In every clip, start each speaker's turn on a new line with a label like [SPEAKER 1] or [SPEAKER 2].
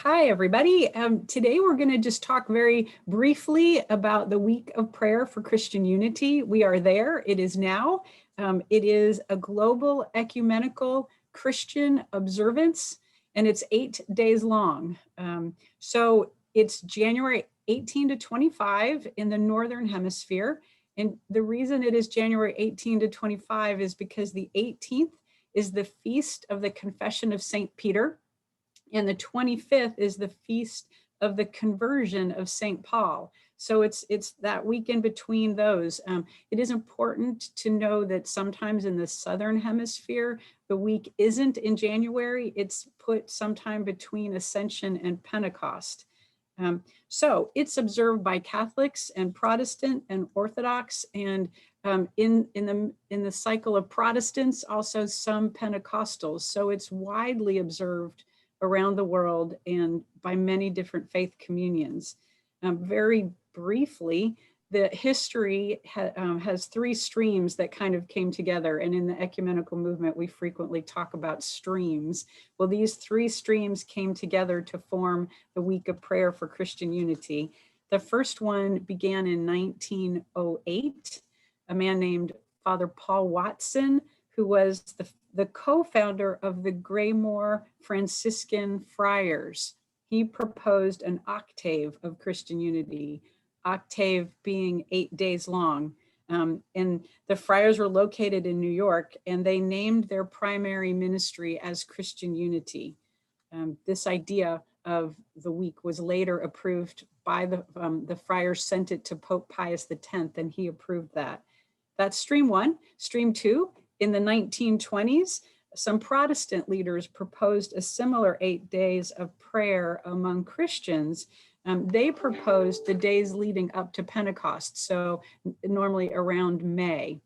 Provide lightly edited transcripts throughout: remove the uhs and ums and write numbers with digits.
[SPEAKER 1] Hi, everybody. Today we're going to just talk very briefly about the Week of Prayer for Christian Unity. We are there. It is now. It is a global ecumenical Christian observance, and it's 8 days long. So it's January 18 to 25 in the Northern Hemisphere. And the reason it is January 18 to 25 is because the 18th is the feast of the Confession of St. Peter. And the 25th is the feast of the conversion of St. Paul. So it's that week in between those. It is important to know that sometimes in the Southern Hemisphere, the week isn't in January. It's put sometime between Ascension and Pentecost. So it's observed by Catholics and Protestant and Orthodox, and in the cycle of Protestants, also some Pentecostals. So it's widely observed around the world and by many different faith communions. Very briefly, the history has three streams that kind of came together. And in the ecumenical movement, we frequently talk about streams. Well, these three streams came together to form the Week of Prayer for Christian Unity. The first one began in 1908. A man named Father Paul Watson, who was the co-founder of the Greymoor Franciscan Friars. He proposed an octave of Christian unity, octave being 8 days long. And the friars were located in New York, and they named their primary ministry as Christian Unity. This idea of the week was later approved by the friars, sent it to Pope Pius X, and he approved that. That's stream one. Stream two, in the 1920s, some Protestant leaders proposed a similar 8 days of prayer among Christians. They proposed the days leading up to Pentecost, so normally around May.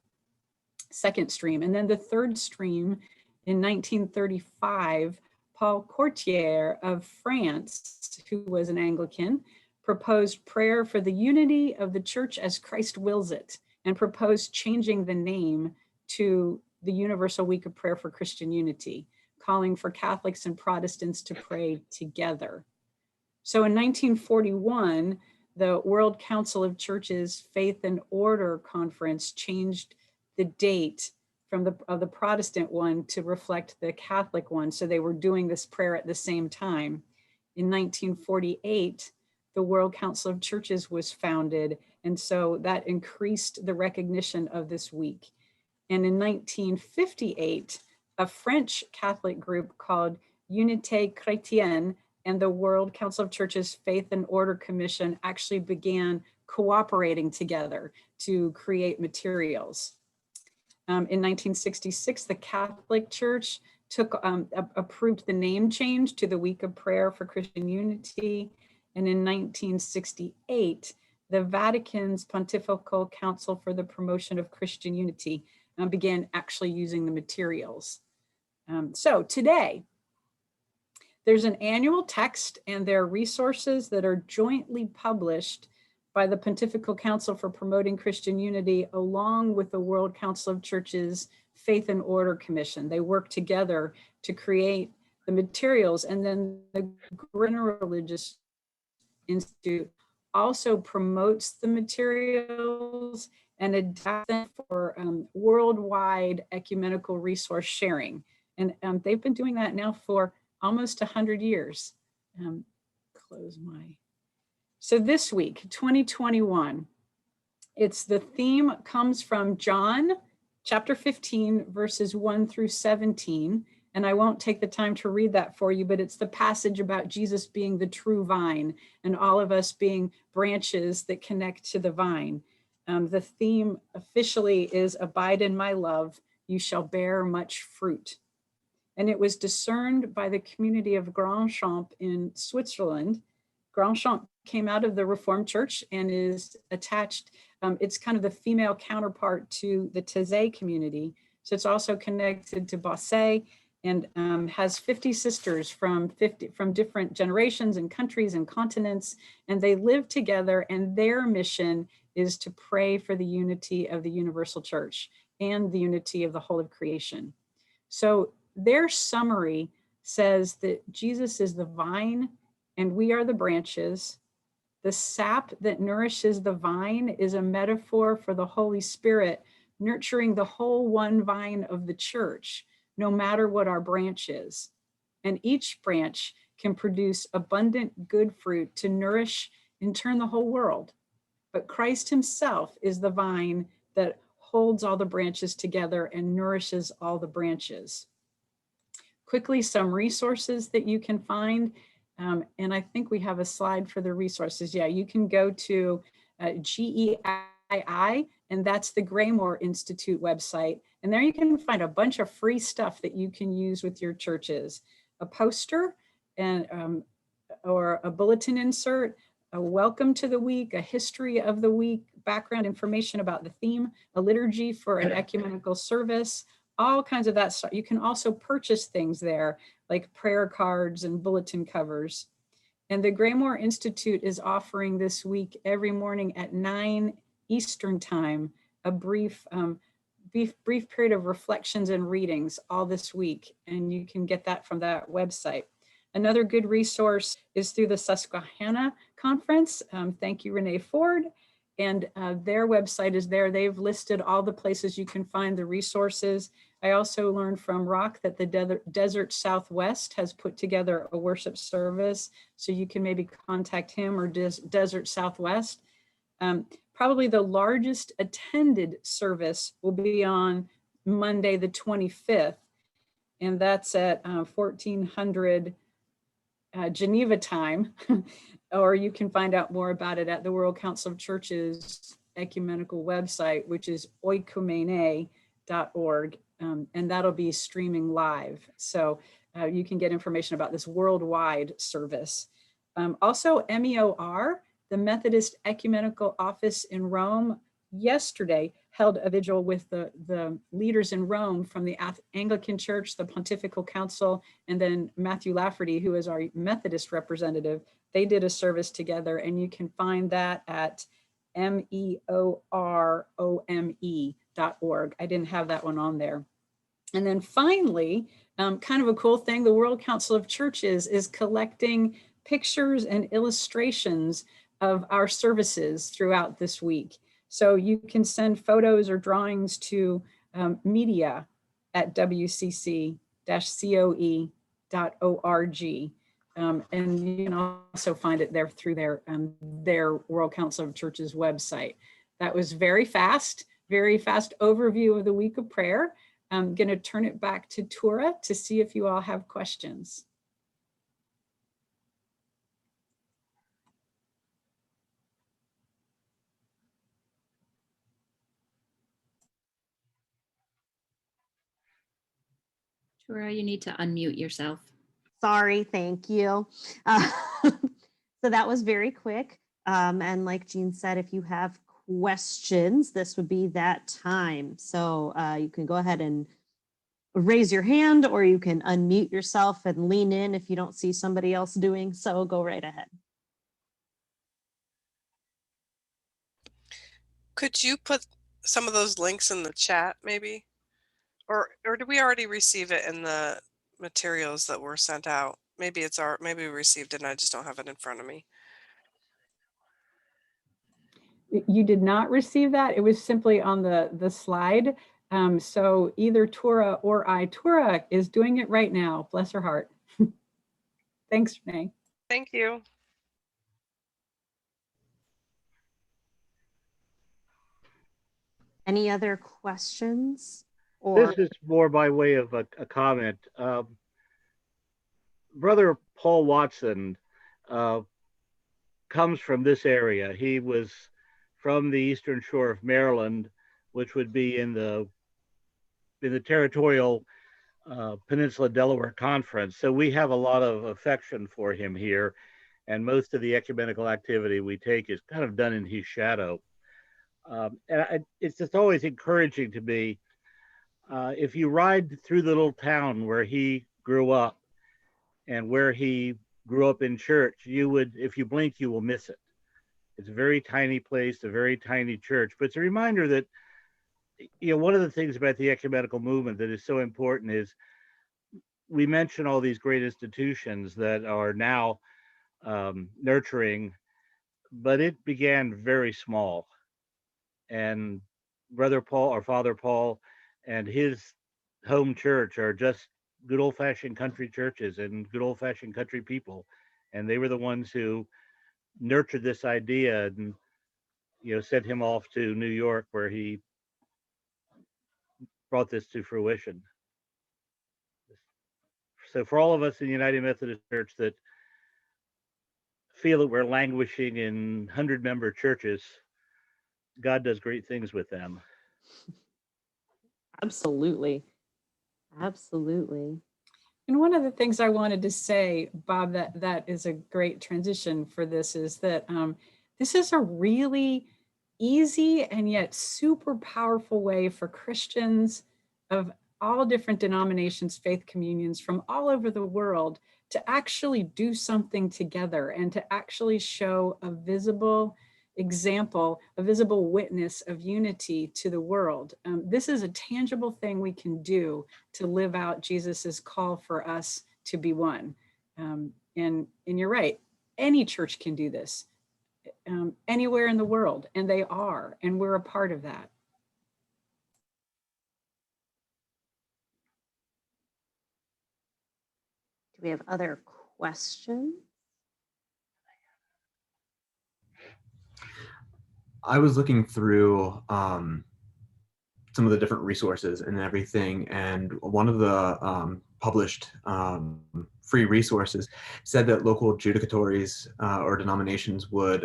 [SPEAKER 1] Second stream. And then the third stream in 1935, Paul Courtier of France, who was an Anglican, proposed prayer for the unity of the church as Christ wills it, and proposed changing the name to the Universal Week of Prayer for Christian Unity, calling for Catholics and Protestants to pray together. So in 1941, the World Council of Churches Faith and Order Conference changed the date from the Protestant one to reflect the Catholic one. So they were doing this prayer at the same time. In 1948, the World Council of Churches was founded, and so that increased the recognition of this week. And in 1958, a French Catholic group called Unité Chrétienne and the World Council of Churches Faith and Order Commission actually began cooperating together to create materials. In 1966, the Catholic Church approved the name change to the Week of Prayer for Christian Unity. And in 1968, the Vatican's Pontifical Council for the Promotion of Christian Unity began actually using the materials. So today, there's an annual text and there are resources that are jointly published by the Pontifical Council for Promoting Christian Unity, along with the World Council of Churches Faith and Order Commission. They work together to create the materials, and then the Grinnell Religious Institute also promotes the materials and adapts them for worldwide ecumenical resource sharing. And they've been doing that now for almost 100 years. So this week, 2021, the theme comes from John chapter 15, verses 1 through 17. And I won't take the time to read that for you, but it's the passage about Jesus being the true vine and all of us being branches that connect to the vine. The theme officially is "Abide in my love, you shall bear much fruit." And it was discerned by the community of Grandchamp in Switzerland. Grandchamp came out of the Reformed Church and is attached, it's kind of the female counterpart to the Taizé community. So it's also connected to Bosset, and has 50 sisters from different generations and countries and continents, and they live together, and their mission is to pray for the unity of the universal church and the unity of the whole of creation. So their summary says that Jesus is the vine and we are the branches. The sap that nourishes the vine is a metaphor for the Holy Spirit nurturing the whole one vine of the church, no matter what our branch is. And each branch can produce abundant good fruit to nourish and turn the whole world. But Christ himself is the vine that holds all the branches together and nourishes all the branches. Quickly, some resources that you can find. And I think we have a slide for the resources. Yeah, you can go to GEII, and that's the Graymore Institute website. And there you can find a bunch of free stuff that you can use with your churches. A poster and or a bulletin insert, a welcome to the week, a history of the week, background information about the theme, a liturgy for an ecumenical service, all kinds of that stuff. You can also purchase things there like prayer cards and bulletin covers. And the Graymore Institute is offering this week every morning at 9 Eastern time, a brief period of reflections and readings all this week. And you can get that from that website. Another good resource is through the Susquehanna Conference. Thank you, Renee Ford. And their website is there. They've listed all the places you can find the resources. I also learned from Rock that the Desert Southwest has put together a worship service. So you can maybe contact him or Desert Southwest. Probably the largest attended service will be on Monday, the 25th. And that's at 1400 Geneva time, or you can find out more about it at the World Council of Churches ecumenical website, which is oikoumene.org, and that'll be streaming live. So you can get information about this worldwide service. Also, MEOR, the Methodist Ecumenical Office in Rome, yesterday held a vigil with the leaders in Rome from the Anglican Church, the Pontifical Council, and then Matthew Lafferty, who is our Methodist representative. They did a service together, and you can find that at meorome.org. I didn't have that one on there. And then finally, kind of a cool thing, the World Council of Churches is collecting pictures and illustrations of our services throughout this week. So you can send photos or drawings to media@wcc-coe.org. And you can also find it there through their World Council of Churches website. That was very fast overview of the week of prayer. I'm going to turn it back to Tura to see if you all have questions.
[SPEAKER 2] Tura, you need to unmute yourself.
[SPEAKER 3] Sorry, thank you. So that was very quick. And like Jean said, if you have questions, this would be that time. So you can go ahead and raise your hand, or you can unmute yourself and lean in if you don't see somebody else doing so. Go right ahead.
[SPEAKER 4] Could you put some of those links in the chat maybe? Or did we already receive it in the materials that were sent out? Maybe maybe we received it and I just don't have it in front of me.
[SPEAKER 1] You did not receive that. It was simply on the slide. So either Tura or Tura is doing it right now. Bless her heart. Thanks, Renee.
[SPEAKER 4] Thank you.
[SPEAKER 3] Any other questions? Or
[SPEAKER 5] this is more by way of a comment. Brother Paul Watson comes from this area. He was from the eastern shore of Maryland, which would be in the territorial Peninsula Delaware Conference. So we have a lot of affection for him here, and most of the ecumenical activity we take is kind of done in his shadow. It's just always encouraging to me. If you ride through the little town where he grew up and where he grew up in church, you would, if you blink, you will miss it. It's a very tiny place, a very tiny church, but it's a reminder that, you know, one of the things about the ecumenical movement that is so important is we mention all these great institutions that are now nurturing, but it began very small. And Brother Paul, or Father Paul, and his home church are just good old-fashioned country churches and good old-fashioned country people, and they were the ones who nurtured this idea and sent him off to New York, where he brought this to fruition. So for all of us in the United Methodist Church that feel that we're languishing in 100-member churches, God does great things with them.
[SPEAKER 3] Absolutely. Absolutely.
[SPEAKER 1] And one of the things I wanted to say, Bob, that is a great transition for this, is that this is a really easy and yet super powerful way for Christians of all different denominations, faith communions from all over the world to actually do something together and to actually show a visible example, a visible witness of unity to the world. This is a tangible thing we can do to live out Jesus's call for us to be one. And you're right, any church can do this anywhere in the world, and they are, and we're a part of that.
[SPEAKER 3] Do we have other questions?
[SPEAKER 6] I was looking through some of the different resources and everything, and one of the published free resources said that local judicatories or denominations would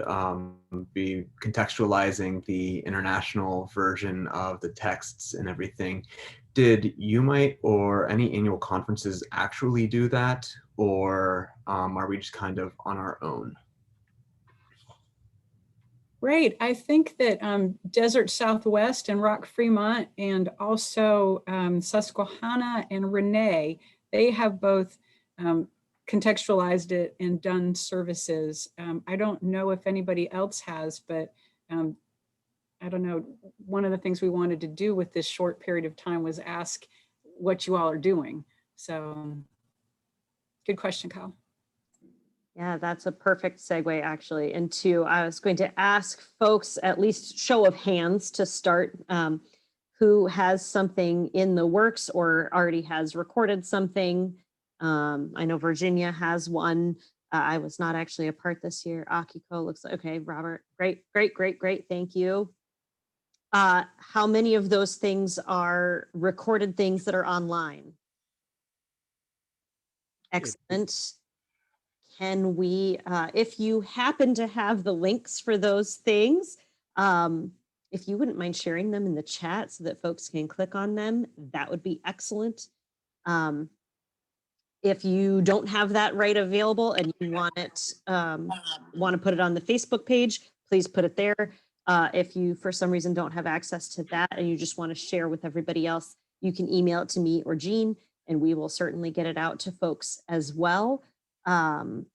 [SPEAKER 6] be contextualizing the international version of the texts and everything. Did UMEIT or any annual conferences actually do that, or are we just kind of on our own?
[SPEAKER 1] Right. I think that Desert Southwest and Rock Fremont, and also Susquehanna and Renee, they have both contextualized it and done services. I don't know if anybody else has, but I don't know. One of the things we wanted to do with this short period of time was ask what you all are doing. So good question, Kyle.
[SPEAKER 3] Yeah, that's a perfect segue actually into, I was going to ask folks, at least show of hands to start, who has something in the works or already has recorded something. I know Virginia has one. I was not actually a part this year. Akiko looks like, okay, Robert, great. Thank you. How many of those things are recorded things that are online? Excellent. Can we, if you happen to have the links for those things, if you wouldn't mind sharing them in the chat so that folks can click on them, that would be excellent. If you don't have that right available and you want it, want to put it on the Facebook page, please put it there. If you, for some reason, don't have access to that and you just want to share with everybody else, you can email it to me or Jean, and we will certainly get it out to folks as well. And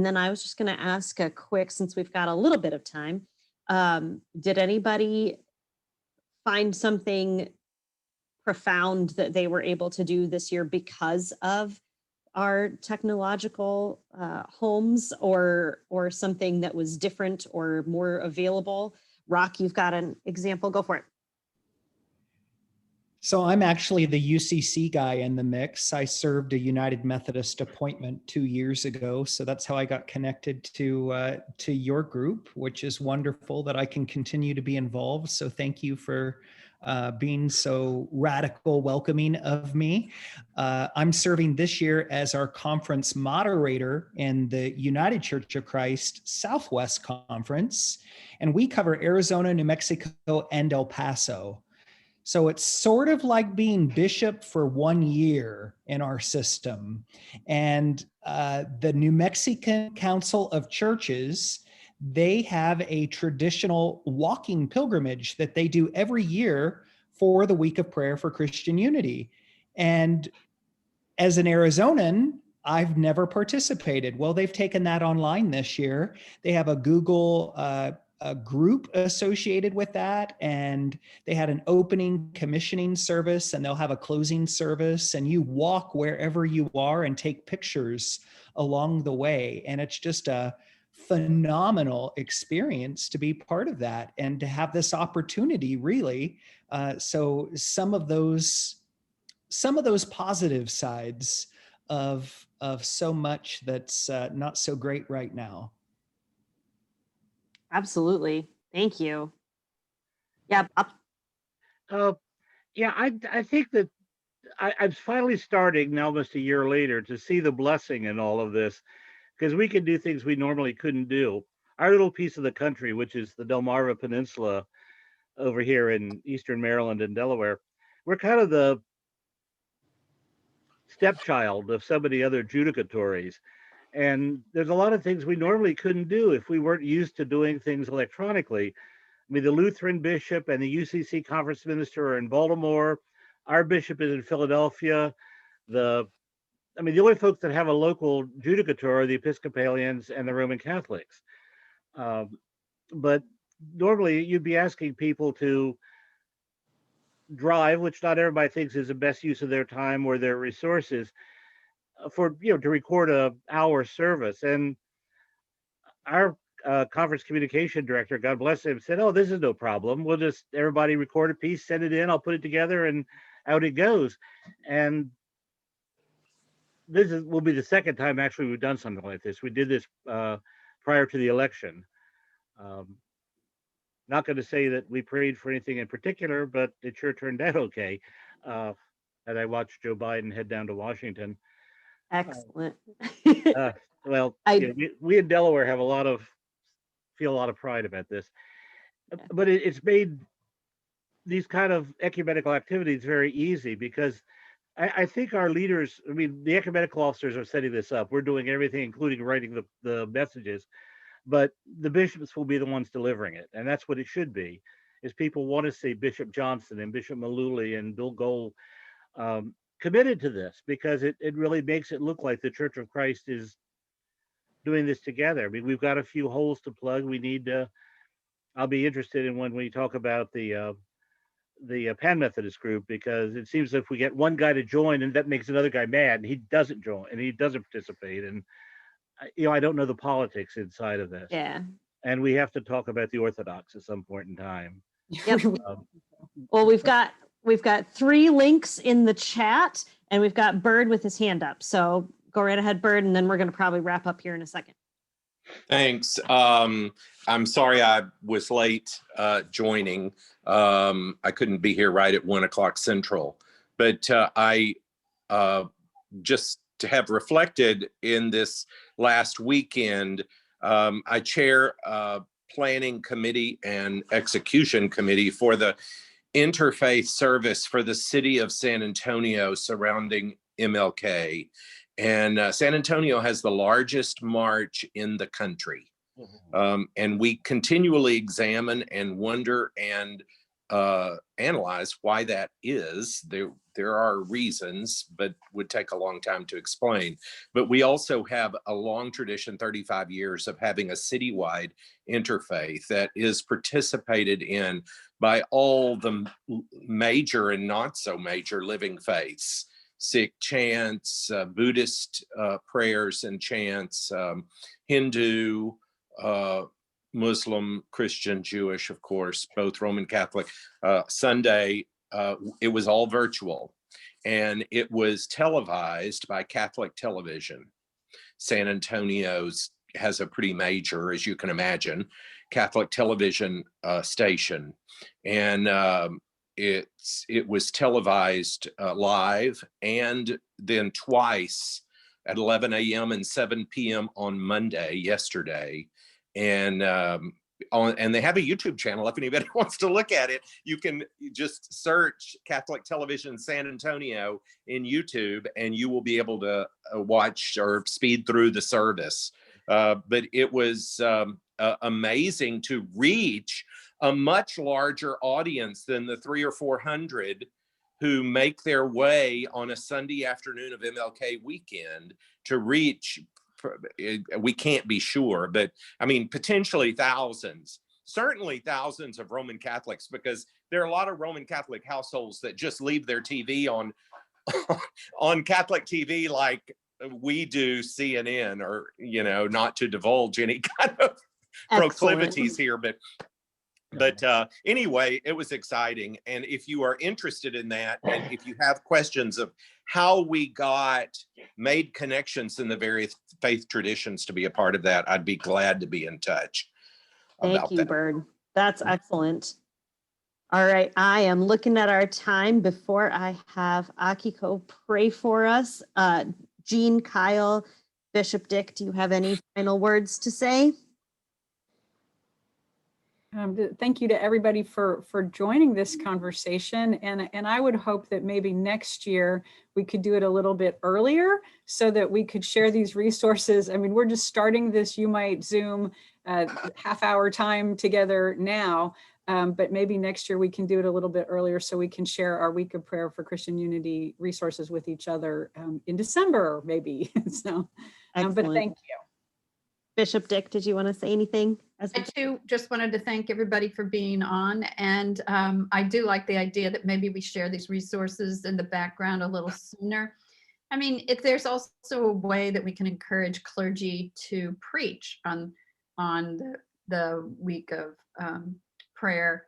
[SPEAKER 3] then I was just going to ask a quick, since we've got a little bit of time, did anybody find something profound that they were able to do this year because of our technological homes, or something that was different or more available? Rock, you've got an example, go for it.
[SPEAKER 7] So I'm actually the UCC guy in the mix. I served a United Methodist appointment 2 years ago. So that's how I got connected to your group, which is wonderful that I can continue to be involved. So thank you for being so radical welcoming of me. I'm serving this year as our conference moderator in the United Church of Christ Southwest Conference. And we cover Arizona, New Mexico, and El Paso. So it's sort of like being bishop for 1 year in our system. And the New Mexican Council of Churches, they have a traditional walking pilgrimage that they do every year for the Week of Prayer for Christian Unity. And as an Arizonan, I've never participated. Well, they've taken that online this year. They have a Google a group associated with that, and they had an opening commissioning service, and they'll have a closing service, and you walk wherever you are and take pictures along the way. And it's just a phenomenal experience to be part of that and to have this opportunity, really. So some of those positive sides of so much that's not so great right now.
[SPEAKER 3] Absolutely. Thank you. Yeah.
[SPEAKER 5] Yeah, I think that I'm finally starting now, almost a year later, to see the blessing in all of this, because we can do things we normally couldn't do. Our little piece of the country, which is the Delmarva Peninsula over here in eastern Maryland and Delaware, we're kind of the stepchild of so many other judicatories. And there's a lot of things we normally couldn't do if we weren't used to doing things electronically. I mean, the Lutheran bishop and the UCC conference minister are in Baltimore. Our bishop is in Philadelphia. The only folks that have a local judicature are the Episcopalians and the Roman Catholics. But normally you'd be asking people to drive, which not everybody thinks is the best use of their time or their resources, for to record a hour service. And our conference communication director, God bless him, said, "Oh, this is no problem. We'll just everybody record a piece, send it in. I'll put it together, and out it goes." And will be the second time actually we've done something like this. We did this prior to the election. Not going to say that we prayed for anything in particular, but it sure turned out okay. And I watched Joe Biden head down to Washington.
[SPEAKER 3] Excellent.
[SPEAKER 5] Well,
[SPEAKER 3] I-
[SPEAKER 5] we in Delaware have feel a lot of pride about this, but it's made these kind of ecumenical activities very easy, because I think our leaders, the ecumenical officers are setting this up. We're doing everything, including writing the messages, but the bishops will be the ones delivering it. And that's what it should be, is people want to see Bishop Johnson and Bishop Malooly and Bill Gold committed to this, because it really makes it look like the Church of Christ is doing this together. I mean, we've got a few holes to plug. We need to, I'll be interested in when we talk about the Pan Methodist group, because it seems if we get one guy to join and that makes another guy mad and he doesn't join and he doesn't participate, and I don't know the politics inside of this.
[SPEAKER 3] Yeah.
[SPEAKER 5] And we have to talk about the Orthodox at some point in time.
[SPEAKER 3] Yep. Well, we've got 3 links in the chat, and we've got Bird with his hand up. So go right ahead, Bird, and then we're going to probably wrap up here in a second.
[SPEAKER 8] Thanks. I'm sorry I was late joining. I couldn't be here right at 1 o'clock Central, but I just to have reflected in this last weekend, I chair planning committee and execution committee for the interfaith service for the city of San Antonio surrounding MLK. And San Antonio has the largest march in the country. And we continually examine and wonder and analyze why that is. There are reasons, but would take a long time to explain. But we also have a long tradition, 35 years, of having a citywide interfaith that is participated in by all the major and not so major living faiths. Sikh chants, Buddhist prayers and chants, Hindu, Muslim, Christian, Jewish, of course, both Roman Catholic. Sunday, it was all virtual, and it was televised by Catholic television. San Antonio's has a pretty major, as you can imagine, Catholic television station, and it was televised live, and then twice at 11 a.m. and 7 p.m. on Monday, yesterday. And and they have a YouTube channel. If anybody wants to look at it, you can just search Catholic Television San Antonio in YouTube, and you will be able to watch or speed through the service. But it was amazing to reach a much larger audience than the 300 or 400 who make their way on a Sunday afternoon of MLK weekend to reach. We can't be sure, but I mean, potentially thousands. certainly thousands of Roman Catholics, because there are a lot of Roman Catholic households that just leave their TV on on Catholic TV like we do CNN, or, you know, not to divulge any kind of proclivities here, but anyway, it was exciting. And if you are interested in that, and if you have questions of how we made connections in the various faith traditions to be a part of that, I'd be glad to be in touch
[SPEAKER 3] Thank
[SPEAKER 8] about
[SPEAKER 3] you,
[SPEAKER 8] that.
[SPEAKER 3] Bird. That's excellent. All right, I am looking at our time before I have Akiko pray for us. Jean, Kyle, Bishop Dick, do you have any final words to say?
[SPEAKER 1] Thank you to everybody for joining this conversation. And I would hope that maybe next year we could do it a little bit earlier so that we could share these resources. I mean, we're just starting this UMEIT Zoom half-hour time together now, but maybe next year we can do it a little bit earlier so we can share our Week of Prayer for Christian Unity resources with each other in December, maybe. So, but thank you.
[SPEAKER 3] Bishop Dick, did you want to say anything?
[SPEAKER 9] I too just wanted to thank everybody for being on. And I do like the idea that maybe we share these resources in the background a little sooner. I mean, if there's also a way that we can encourage clergy to preach on the week of prayer,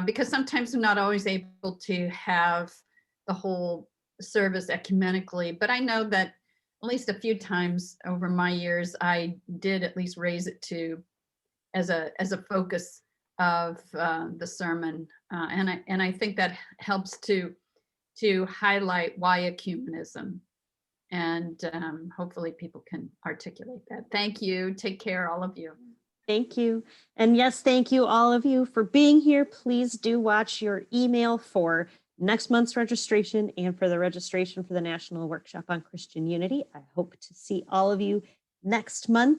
[SPEAKER 9] because sometimes we're not always able to have the whole service ecumenically, but I know that at least a few times over my years, I did at least raise it to as a focus of the sermon, and I think that helps to highlight why ecumenism, and hopefully people can articulate that. Thank you. Take care, all of you.
[SPEAKER 3] Thank you. And yes, thank you all of you for being here. Please do watch your email for next month's registration and for the registration for the National Workshop on Christian Unity. I hope to see all of you next month.